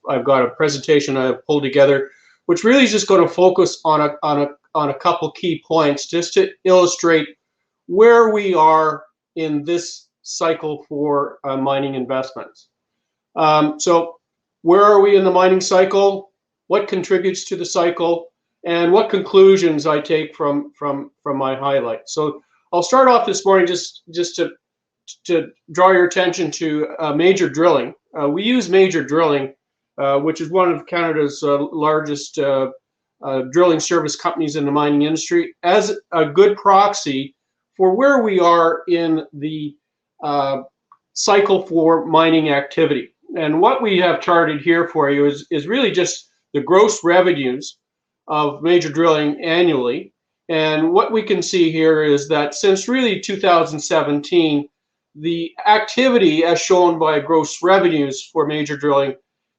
I've got a presentation I've pulled together, which really is just going to focus on a couple key points just to illustrate where we are in this cycle for mining investments. So where are we in the mining cycle? What contributes to the cycle? And what conclusions I take from my highlights. So I'll start off this morning just to draw your attention to Major Drilling. We use Major Drilling, which is one of Canada's largest drilling service companies in the mining industry, as a good proxy for where we are in the cycle for mining activity. And what we have charted here for you is really just the gross revenues of Major Drilling annually. And what we can see here is that since really 2017, the activity as shown by gross revenues for Major Drilling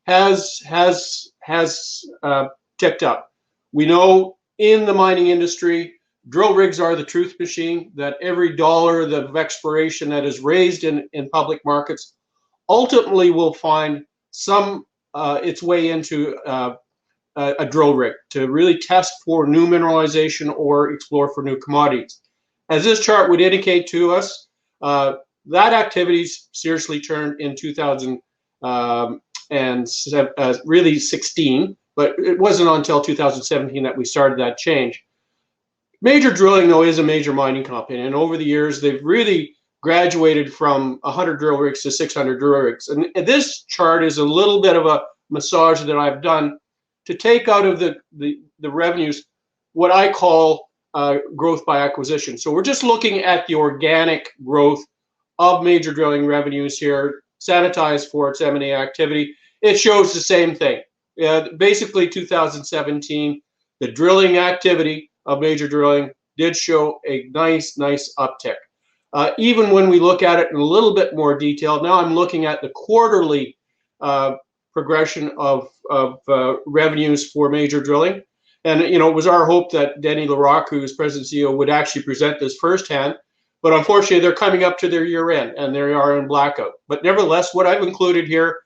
has ticked up. We know in the mining industry, drill rigs are the truth machine, that every dollar of exploration that is raised in public markets ultimately will find its way into a drill rig to really test for new mineralization or explore for new commodities. As this chart would indicate to us, that activity seriously turned in 2016, but it wasn't until 2017 that we started that change. Major Drilling, though, is a major mining company, and over the years they've really graduated from 100 drill rigs to 600 drill rigs. And this chart is a little bit of a massage that I've done to take out of the revenues what I call growth by acquisition. So we're just looking at the organic growth of Major Drilling revenues here, sanitized for its M&A activity. It shows the same thing. Basically, 2017, the drilling activity of Major Drilling did show a nice uptick. Even when we look at it in a little bit more detail, now I'm looking at the quarterly progression of revenues for Major Drilling. And, you know, it was our hope that Denny Larocque, who is President and CEO, would actually present this firsthand. But unfortunately, they're coming up to their year end and they are in blackout. But nevertheless, what I've included here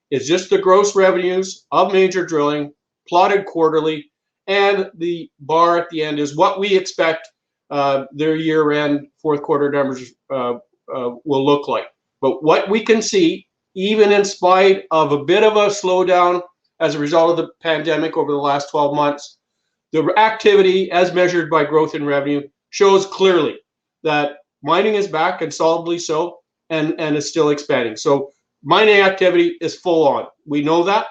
is just the gross revenues of Major Drilling plotted quarterly. And the bar at the end is what we expect their year end fourth quarter numbers will look like. But what we can see, even in spite of a bit of a slowdown as a result of the pandemic over the last 12 months, the activity as measured by growth in revenue shows clearly that mining is back, and solidly so, and is still expanding. So mining activity is full on. We know that.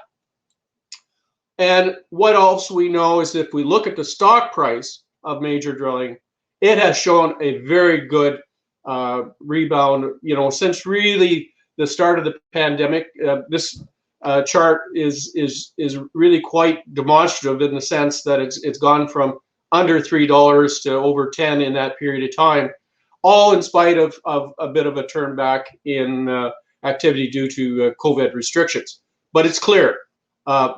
And what else we know is if we look at the stock price of Major Drilling, it has shown a very good rebound, you know, since really the start of the pandemic. This chart is really quite demonstrative in the sense that it's gone from under $3 to over 10 in that period of time, all in spite of a bit of a turn back in activity due to COVID restrictions. But it's clear,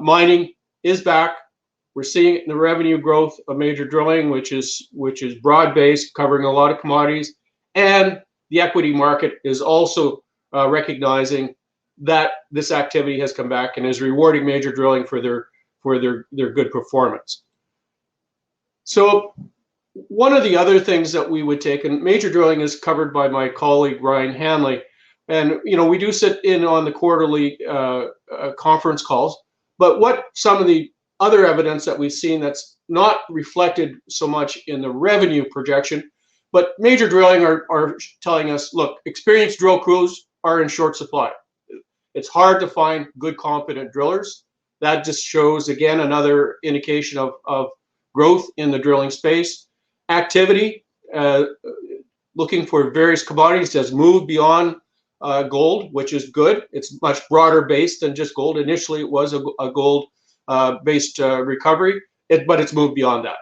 mining is back. We're seeing it in the revenue growth of Major Drilling, which is broad-based, covering a lot of commodities, and the equity market is also recognizing that this activity has come back and is rewarding Major Drilling for their good performance. So one of the other things that we would take, and Major Drilling is covered by my colleague Ryan Hanley, and you know, we do sit in on the quarterly conference calls. But what some of the other evidence that we've seen that's not reflected so much in the revenue projection, but Major Drilling are telling us, look, experienced drill crews are in short supply. It's hard to find good, competent drillers. That just shows, again, another indication of growth in the drilling space. Activity, looking for various commodities, has moved beyond gold, which is good. It's much broader based than just gold. Initially, it was a gold based recovery, but it's moved beyond that.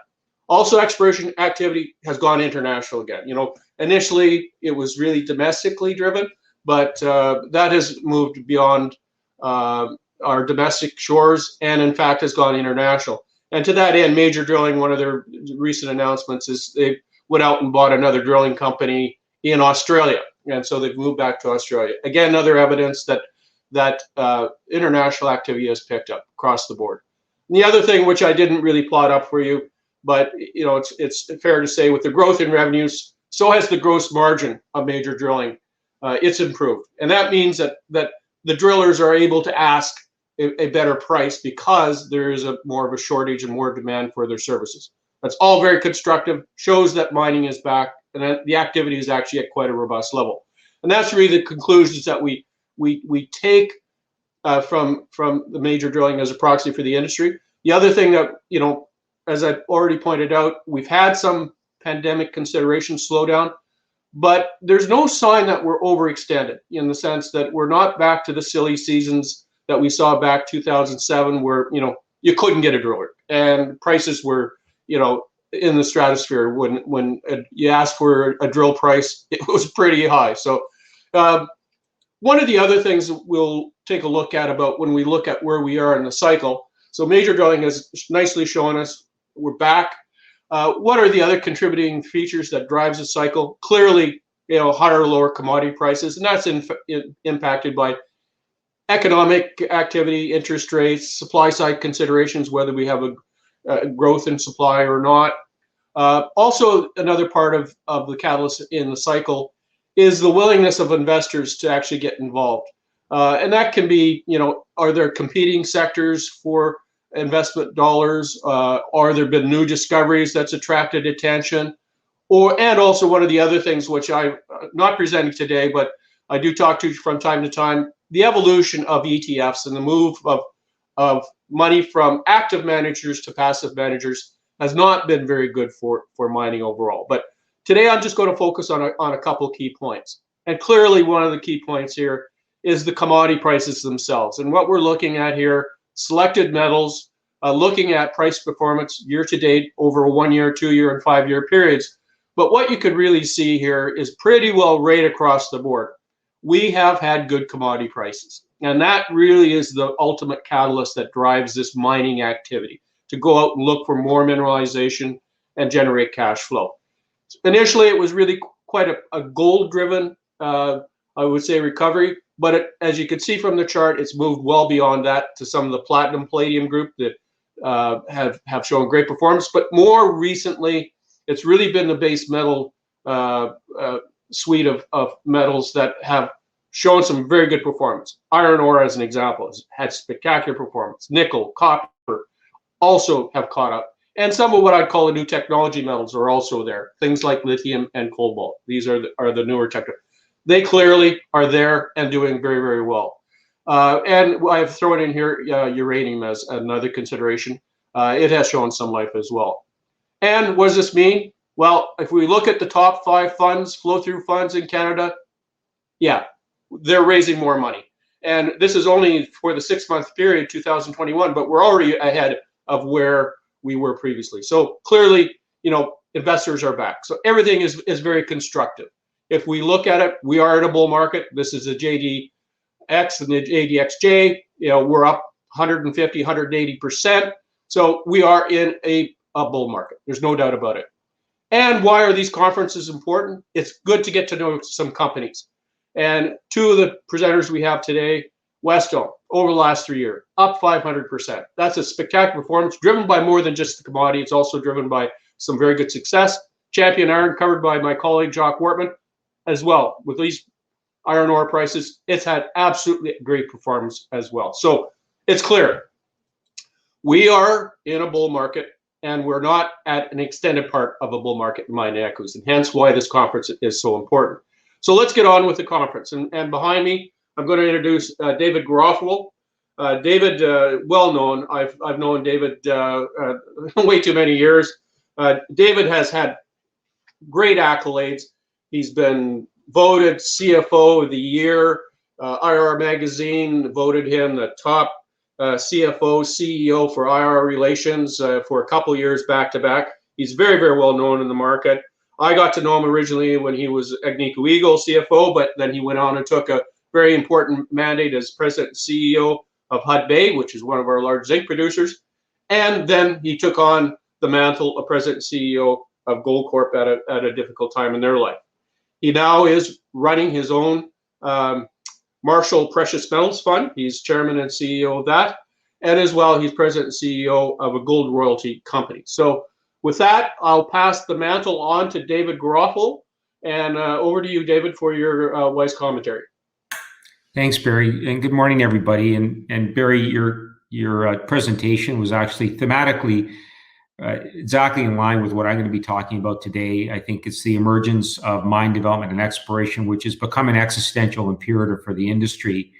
Also, exploration activity has gone international again. You know, initially it was really domestically driven, but that has moved beyond our domestic shores, and in fact has gone international. And to that end, Major Drilling, one of their recent announcements is they went out and bought another drilling company in Australia. And so they've moved back to Australia. Again, another evidence that that international activity has picked up across the board. And the other thing, which I didn't really plot up for you, but it's fair to say with the growth in revenues, so has the gross margin of major drilling. It's improved, and that means that the drillers are able to ask a better price because there is more of a shortage and more demand for their services. That's all very constructive, shows that mining is back and that the activity is actually at quite a robust level. And that's really the conclusions that we take from the major drilling as a proxy for the industry. The other thing that, as I've already pointed out, we've had some pandemic considerations slow down, but there's no sign that we're overextended in the sense that we're not back to the silly seasons that we saw back 2007 where, you couldn't get a driller and prices were, in the stratosphere. When you asked for a drill price, it was pretty high. So one of the other things we'll take a look at about when we look at where we are in the cycle. So major drilling has nicely shown us we're back. What are the other contributing features that drives the cycle? Clearly, higher or lower commodity prices, and that's impacted by economic activity, interest rates, supply side considerations, whether we have a growth in supply or not. Also, another part of the catalyst in the cycle is the willingness of investors to actually get involved. And that can be, are there competing sectors for investment dollars? Are there been new discoveries that's attracted attention? And also one of the other things which I'm not presenting today, but I do talk to from time to time, the evolution of ETFs and the move of money from active managers to passive managers has not been very good for mining overall. But today I'm just going to focus on a couple key points. And clearly one of the key points here is the commodity prices themselves. And what we're looking at here, selected metals, looking at price performance year to date over a 1 year, 2 year, and 5 year periods. But what you could really see here is pretty well right across the board. We have had good commodity prices. And that really is the ultimate catalyst that drives this mining activity, to go out and look for more mineralization and generate cash flow. Initially, it was really quite a gold-driven, I would say, recovery. But as you can see from the chart, it's moved well beyond that to some of the platinum palladium group that have shown great performance. But more recently, it's really been the base metal suite of metals that have shown some very good performance. Iron ore, as an example, has had spectacular performance. Nickel, copper also have caught up. And some of what I'd call the new technology metals are also there. Things like lithium and cobalt. These are the newer technology. They clearly are there and doing very, very well. And I've thrown in here uranium as another consideration. It has shown some life as well. And what does this mean? Well, if we look at the top 5 funds, flow-through funds in Canada, yeah, they're raising more money. And this is only for the 6-month period, 2021, but we're already ahead of where we were previously. So clearly, investors are back. So everything is very constructive. If we look at it, we are in a bull market. This is the JDX and the JDXJ. We're up 150, 180%. So we are in a bull market. There's no doubt about it. And why are these conferences important? It's good to get to know some companies. And 2 of the presenters we have today, Wesdome, over the last 3 years, up 500%. That's a spectacular performance, driven by more than just the commodity. It's also driven by some very good success. Champion Iron, covered by my colleague, Jacques Wortman, as well. With these iron ore prices, it's had absolutely great performance as well. So it's clear. We are in a bull market, and we're not at an extended part of a bull market in mining equities, and hence why this conference is so important. So let's get on with the conference. And behind me, I'm going to introduce David Garofalo. David, well known. I've known David way too many years. David has had great accolades. He's been voted CFO of the year. IR Magazine voted him the top CFO, CEO for IR Relations for a couple years back to back. He's very, very well known in the market. I got to know him originally when he was Agnico Eagle CFO, but then he went on and took a very important mandate as president and CEO of Hudbay, which is one of our large zinc producers. And then he took on the mantle of president and CEO of Goldcorp at a difficult time in their life. He now is running his own Marshall Precious Metals Fund. He's chairman and CEO of that. And as well, he's president and CEO of a gold royalty company. So with that, I'll pass the mantle on to David Garofalo. And over to you, David, for your wise commentary. Thanks, Barry, and good morning, everybody. And Barry, your presentation was actually thematically exactly in line with what I'm going to be talking about today. I think it's the emergence of mine development and exploration, which has become an existential imperative for the industry.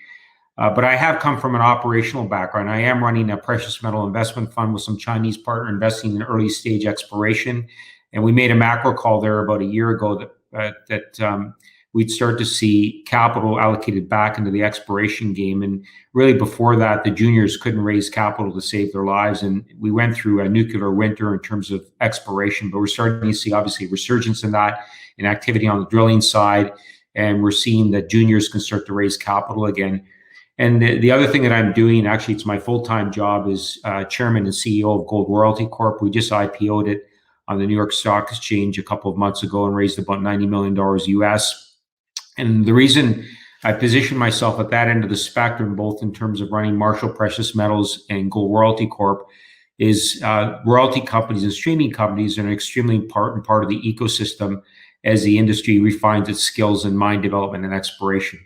But I have come from an operational background. I am running a precious metal investment fund with some Chinese partner investing in early stage exploration. And we made a macro call there about a year ago that we'd start to see capital allocated back into the exploration game. And really before that, the juniors couldn't raise capital to save their lives. And we went through a nuclear winter in terms of exploration, but we're starting to see obviously a resurgence in that, in activity on the drilling side. And we're seeing that juniors can start to raise capital again. And the other thing that I'm doing, actually it's my full-time job, is chairman and CEO of Gold Royalty Corp. We just IPO'd it on the New York Stock Exchange a couple of months ago and raised about $90 million US. And the reason I position myself at that end of the spectrum, both in terms of running Marshall Precious Metals and Gold Royalty Corp, is royalty companies and streaming companies are an extremely important part of the ecosystem as the industry refines its skills in mine development and exploration.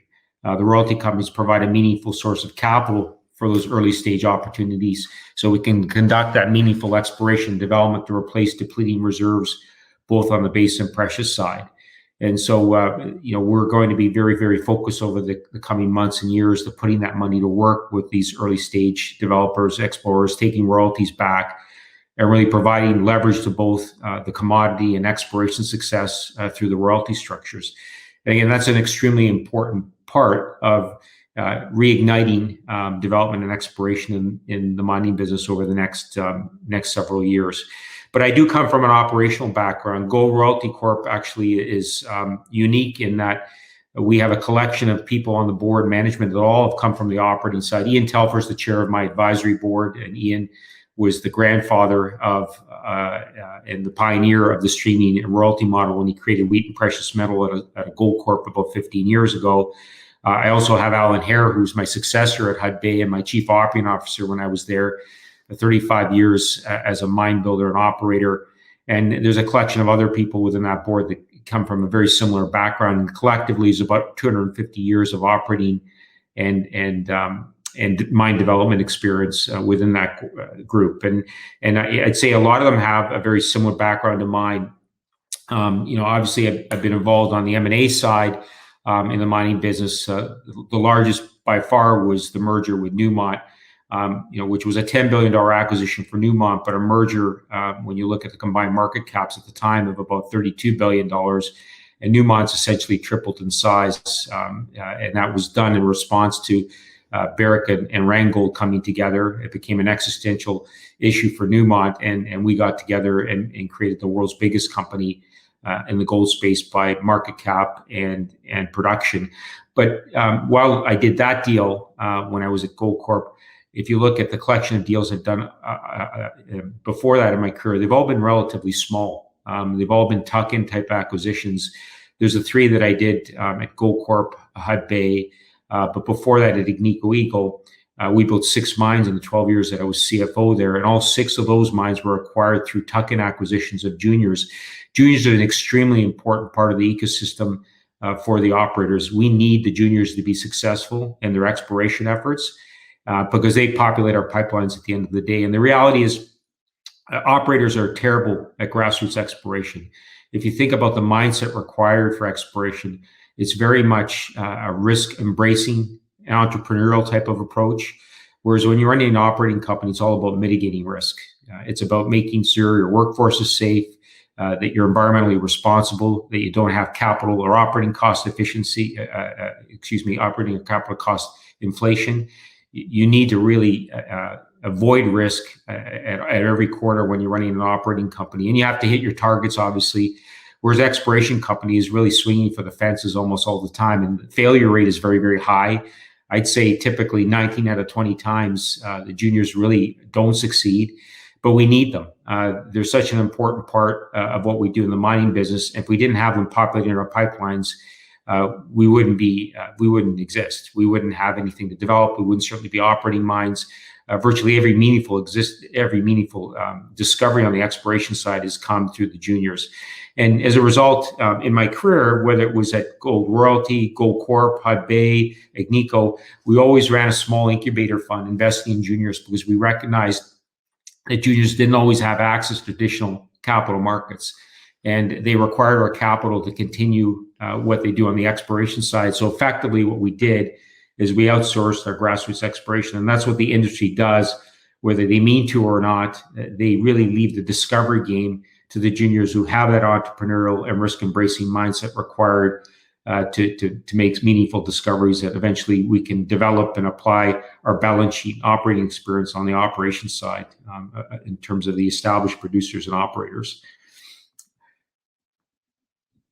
The royalty companies provide a meaningful source of capital for those early stage opportunities, so we can conduct that meaningful exploration development to replace depleting reserves, both on the base and precious side. And so, we're going to be very, very focused over the coming months and years to putting that money to work with these early stage developers, explorers, taking royalties back, and really providing leverage to both the commodity and exploration success through the royalty structures. And again, that's an extremely important part of reigniting development and exploration in the mining business over the next several years. But I do come from an operational background. Gold Royalty Corp actually is unique in that we have a collection of people on the board management that all have come from the operating side. Ian Telfer is the chair of my advisory board, and Ian was the grandfather of and the pioneer of the streaming and royalty model when he created Wheaton Precious Metal at a Gold Corp about 15 years ago. I also have Allan, who's my successor at Hud Bay and my chief operating officer when I was there, 35 years as a mine builder and operator. And there's a collection of other people within that board that come from a very similar background. And collectively is about 250 years of operating and mine development experience within that group. And I'd say a lot of them have a very similar background to mine. Obviously I've been involved on the M&A side in the mining business. The largest by far was the merger with Newmont, which was a $10 billion acquisition for Newmont, but a merger, when you look at the combined market caps at the time, of about $32 billion. And Newmont's essentially tripled in size. And that was done in response to Barrick and Randgold coming together. It became an existential issue for Newmont, and we got together and created the world's biggest company in the gold space by market cap and production. But while I did that deal when I was at Gold Corp, if you look at the collection of deals I've done before that in my career, they've all been relatively small. They've all been tuck-in type acquisitions. There's the three that I did at Gold Corp, Hud Bay, but before that at Agnico Eagle, we built 6 mines in the 12 years that I was CFO there, and all 6 of those mines were acquired through tuck-in acquisitions of juniors. Juniors are an extremely important part of the ecosystem for the operators. We need the juniors to be successful in their exploration efforts because they populate our pipelines at the end of the day. And the reality is operators are terrible at grassroots exploration. If you think about the mindset required for exploration, it's very much a risk-embracing, entrepreneurial type of approach. Whereas when you're running an operating company, it's all about mitigating risk. It's about making sure your workforce is safe, that you're environmentally responsible, that you don't have capital or operating cost efficiency, operating or capital cost inflation. You need to really avoid risk at every quarter when you're running an operating company. And you have to hit your targets, obviously. Whereas exploration company is really swinging for the fences almost all the time. And the failure rate is very, very high. I'd say typically 19 out of 20 times the juniors really don't succeed, but we need them. They're such an important part of what we do in the mining business. If we didn't have them populating our pipelines, we wouldn't exist. We wouldn't have anything to develop. We wouldn't certainly be operating mines. Virtually every meaningful discovery on the exploration side has come through the juniors. And as a result, in my career, whether it was at Gold Royalty, Gold Corp, Hudbay, Agnico, we always ran a small incubator fund investing in juniors because we recognized that juniors didn't always have access to traditional capital markets. And they required our capital to continue what they do on the exploration side. So effectively what we did is we outsourced our grassroots exploration. And that's what the industry does, whether they mean to or not. They really leave the discovery game to the juniors who have that entrepreneurial and risk-embracing mindset required to make meaningful discoveries that eventually we can develop and apply our balance sheet operating experience on the operations side in terms of the established producers and operators.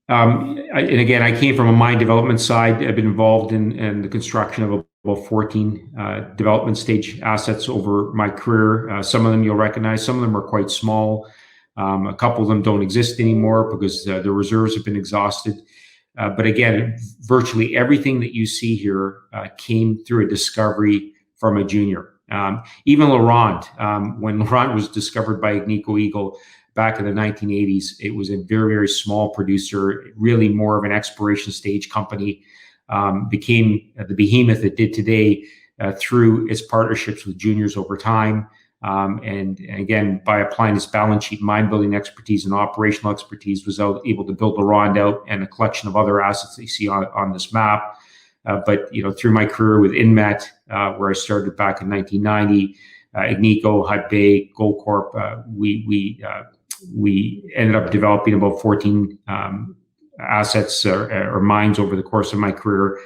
And again, I came from a mine development side. I've been involved in the construction of about 14 development stage assets over my career. Some of them you'll recognize, some of them are quite small. A couple of them don't exist anymore because the reserves have been exhausted. But again, virtually everything that you see here came through a discovery from a junior. Even Laurent, when Laurent was discovered by Agnico Eagle back in the 1980s, it was a very, very small producer, really more of an exploration stage company, became the behemoth it did today through its partnerships with juniors over time. And again, by applying its balance sheet, mine building expertise and operational expertise, was able to build LaRonde out and a collection of other assets that you see on this map. But through my career with Inmet, where I started back in 1990, Agnico, Hudbay, Gold Corp, we ended up developing about 14 assets or mines over the course of my career.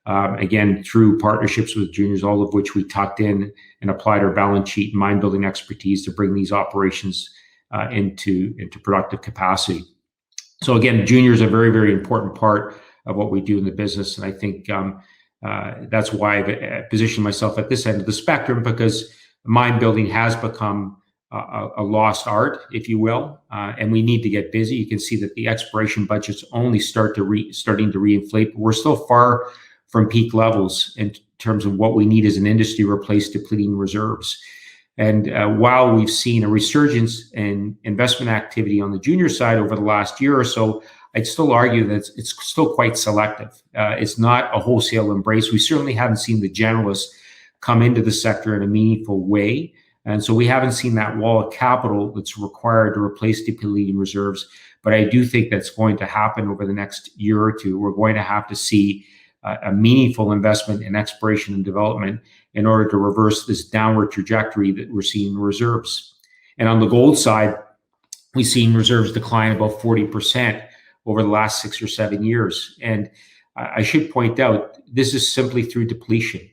Again, through partnerships with juniors, all of which we tucked in and applied our balance sheet and mine building expertise to bring these operations into productive capacity. So again, juniors are a very, very important part of what we do in the business. And I think that's why I've positioned myself at this end of the spectrum, because mine building has become a lost art, if you will, and we need to get busy. You can see that the exploration budgets only starting to reinflate, but we're still far from peak levels in terms of what we need as an industry to replace depleting reserves. And while we've seen a resurgence in investment activity on the junior side over the last year or so, I'd still argue that it's still quite selective. It's not a wholesale embrace. We certainly haven't seen the generalists come into the sector in a meaningful way. And so we haven't seen that wall of capital that's required to replace depleting reserves. But I do think that's going to happen over the next year or two. We're going to have to see a meaningful investment in exploration and development in order to reverse this downward trajectory that we're seeing in reserves. And on the gold side, we've seen reserves decline about 40% over the last 6 or 7 years. And I should point out, this is simply through depletion.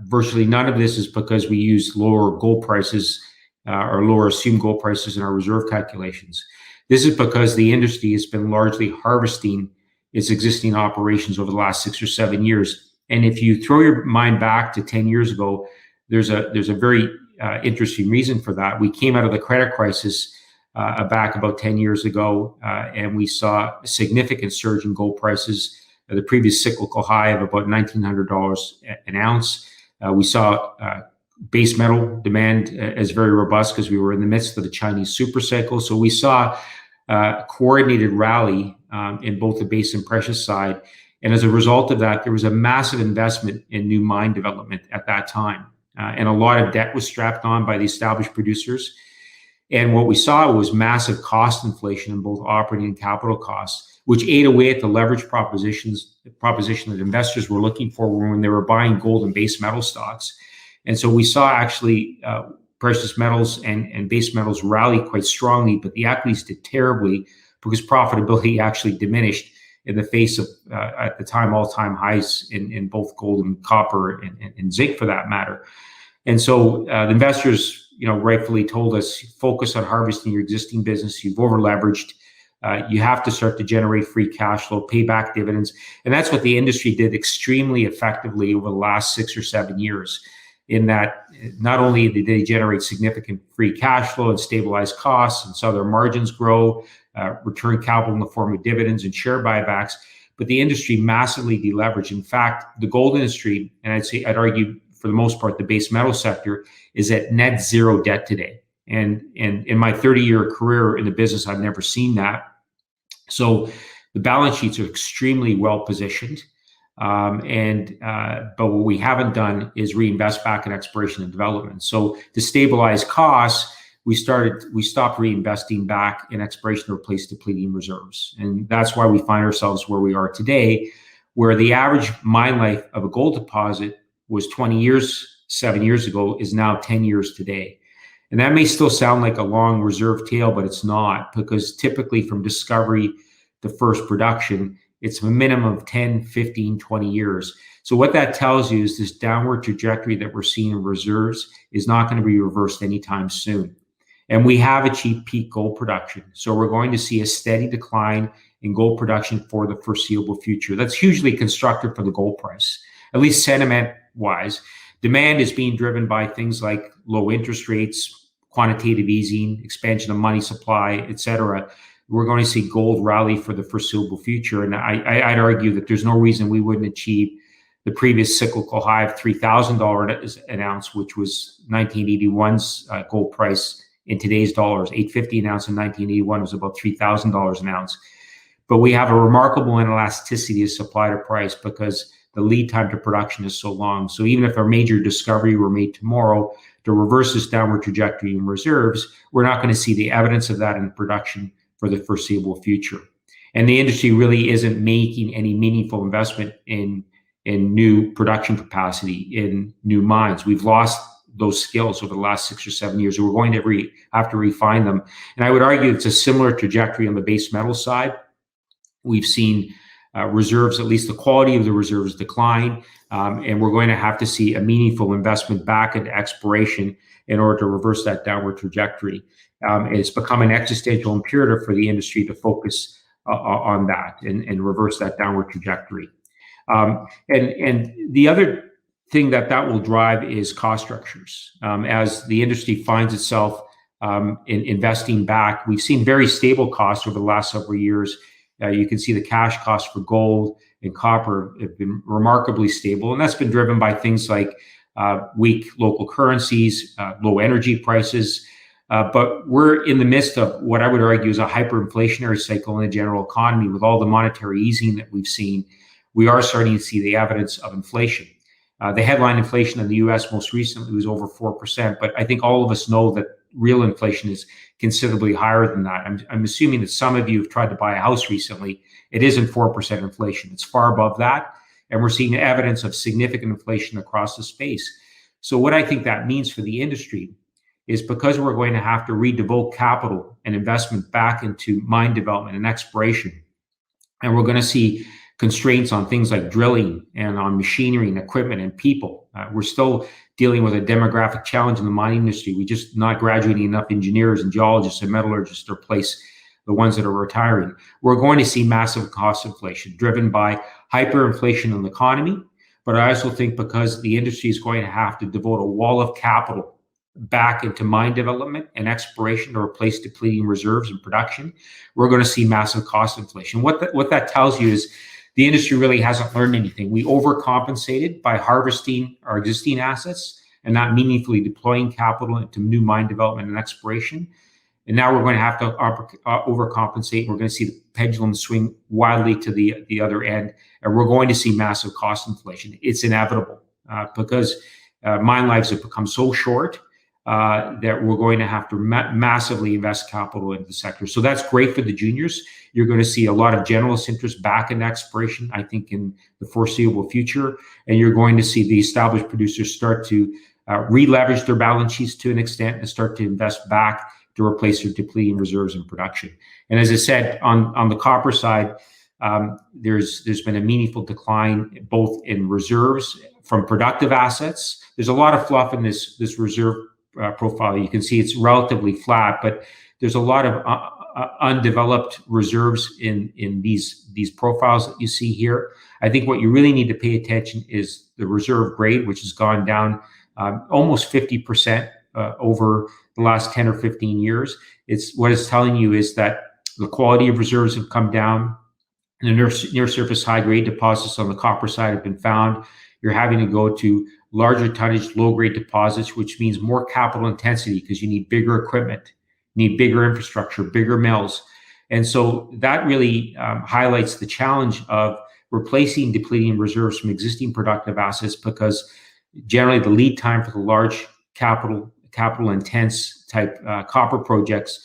Virtually none of this is because we use lower gold prices or lower assumed gold prices in our reserve calculations. This is because the industry has been largely harvesting its existing operations over the last 6 or 7 years. And if you throw your mind back to 10 years ago, there's a very interesting reason for that. We came out of the credit crisis back about 10 years ago, and we saw a significant surge in gold prices, the previous cyclical high of about $1,900 an ounce. We saw base metal demand as very robust because we were in the midst of the Chinese super cycle. So we saw a coordinated rally in both the base and precious side. And as a result of that, there was a massive investment in new mine development at that time. And a lot of debt was strapped on by the established producers. And what we saw was massive cost inflation in both operating and capital costs, which ate away at the leverage proposition that investors were looking for when they were buying gold and base metal stocks. And so we saw actually precious metals and base metals rally quite strongly, but the equities did terribly because profitability actually diminished in the face of, at the time, all-time highs in both gold and copper and zinc for that matter. And so the investors, rightfully told us, focus on harvesting your existing business. You've over-leveraged. You have to start to generate free cash flow, pay back dividends. And that's what the industry did extremely effectively over the last 6 or 7 years, in that not only did they generate significant free cash flow and stabilize costs and saw their margins grow, return capital in the form of dividends and share buybacks, but the industry massively deleveraged. In fact, the gold industry, and I'd argue for the most part, the base metal sector is at net zero debt today. And in my 30-year career in the business, I've never seen that. So the balance sheets are extremely well positioned. But what we haven't done is reinvest back in exploration and development. So to stabilize costs, we stopped reinvesting back in exploration to replace depleting reserves. And that's why we find ourselves where we are today, where the average mine life of a gold deposit was 20 years 7 years ago, is now 10 years today. And that may still sound like a long reserve tail, but it's not, because typically from discovery to first production, it's a minimum of 10, 15, 20 years. So what that tells you is this downward trajectory that we're seeing in reserves is not going to be reversed anytime soon. And we have achieved peak gold production. So we're going to see a steady decline in gold production for the foreseeable future. That's hugely constructive for the gold price, at least sentiment-wise. Demand is being driven by things like low interest rates, quantitative easing, expansion of money supply, et cetera. We're going to see gold rally for the foreseeable future. And I'd argue that there's no reason we wouldn't achieve the previous cyclical high of $3,000 an ounce, which was 1981's gold price. In today's dollars, $850 an ounce in 1981 was about $3,000 an ounce. But we have a remarkable inelasticity of supply to price because the lead time to production is so long. So even if a major discovery were made tomorrow to reverse this downward trajectory in reserves, we're not going to see the evidence of that in production for the foreseeable future. And the industry really isn't making any meaningful investment in new production capacity, in new mines. We've lost those skills over the last 6 or 7 years. We're going to have to refine them. And I would argue it's a similar trajectory on the base metal side. We've seen reserves, at least the quality of the reserves, decline. And we're going to have to see a meaningful investment back into exploration in order to reverse that downward trajectory. It's become an existential imperative for the industry to focus on that and reverse that downward trajectory. And the other thing that will drive is cost structures. As the industry finds itself in investing back, we've seen very stable costs over the last several years. You can see the cash costs for gold and copper have been remarkably stable, and that's been driven by things like weak local currencies, low energy prices. But we're in the midst of what I would argue is a hyperinflationary cycle in the general economy. With all the monetary easing that we've seen, we are starting to see the evidence of inflation. The headline inflation in the US most recently was over 4%, but I think all of us know that real inflation is considerably higher than that. I'm assuming that some of you have tried to buy a house recently. It isn't 4% inflation. It's far above that. And we're seeing evidence of significant inflation across the space. So what I think that means for the industry is, because we're going to have to redevote capital and investment back into mine development and exploration, and we're going to see constraints on things like drilling and on machinery and equipment and people. We're still dealing with a demographic challenge in the mining industry. We're just not graduating enough engineers and geologists and metallurgists to replace the ones that are retiring. We're going to see massive cost inflation driven by hyperinflation in the economy. But I also think because the industry is going to have to devote a wall of capital back into mine development and exploration to replace depleting reserves and production, we're going to see massive cost inflation. What that tells you is the industry really hasn't learned anything. We overcompensated by harvesting our existing assets and not meaningfully deploying capital into new mine development and exploration. And now we're going to have to overcompensate. We're going to see the pendulum swing wildly to the other end, and we're going to see massive cost inflation. It's inevitable because mine lives have become so short that we're going to have to massively invest capital into the sector. So that's great for the juniors. You're going to see a lot of generalist interest back in exploration, I think, in the foreseeable future. And you're going to see the established producers start to re-leverage their balance sheets to an extent and start to invest back to replace their depleting reserves and production. And as I said, on the copper side, there's been a meaningful decline both in reserves from productive assets. There's a lot of fluff in this reserve profile. You can see it's relatively flat, but there's a lot of undeveloped reserves in these profiles that you see here. I think what you really need to pay attention is the reserve grade, which has gone down almost 50% over the last 10 or 15 years. What it's telling you is that the quality of reserves have come down. The near surface high grade deposits on the copper side have been found. You're having to go to larger tonnage, low grade deposits, which means more capital intensity because you need bigger equipment, you need bigger infrastructure, bigger mills. And so that really highlights the challenge of replacing depleting reserves from existing productive assets, because generally the lead time for the large capital intense type copper projects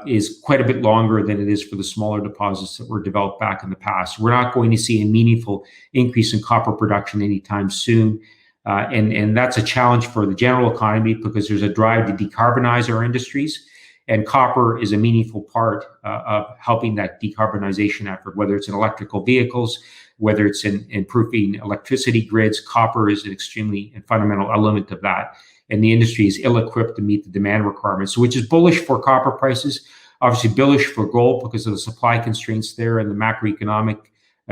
is quite a bit longer than it is for the smaller deposits that were developed back in the past. We're not going to see a meaningful increase in copper production anytime soon. And that's a challenge for the general economy because there's a drive to decarbonize our industries. And copper is a meaningful part of helping that decarbonization effort, whether it's in electrical vehicles, whether it's in improving electricity grids. Copper is an extremely and fundamental element of that. And the industry is ill-equipped to meet the demand requirements, which is bullish for copper prices, obviously bullish for gold because of the supply constraints there and the macroeconomic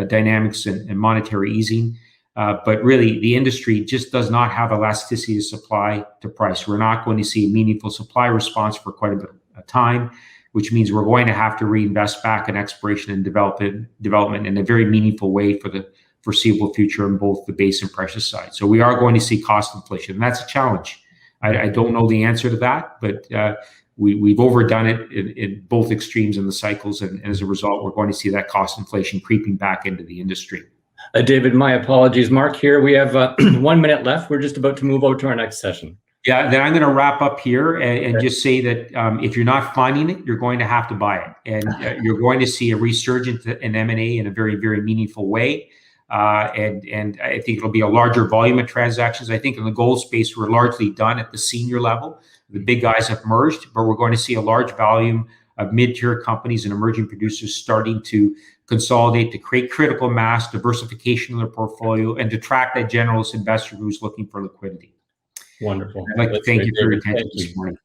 dynamics and monetary easing. But really, the industry just does not have elasticity of supply to price. We're not going to see a meaningful supply response for quite a bit of time, which means we're going to have to reinvest back in exploration and development in a very meaningful way for the foreseeable future on both the base and precious side. So we are going to see cost inflation, and that's a challenge. I don't know the answer to that, but we've overdone it in both extremes in the cycles, and as a result, we're going to see that cost inflation creeping back into the industry. David, my apologies. Mark here. We have 1 minute left. We're just about to move over to our next session. Yeah, then I'm going to wrap up here and just say that if you're not finding it, you're going to have to buy it. And you're going to see a resurgence in M&A in a very, very meaningful way. And I think it'll be a larger volume of transactions. I think in the gold space, we're largely done at the senior level. The big guys have merged, but we're going to see a large volume of mid-tier companies and emerging producers starting to consolidate, to create critical mass, diversification in their portfolio, and to attract that generalist investor who's looking for liquidity. Wonderful. I'd like to thank you for your attention this morning.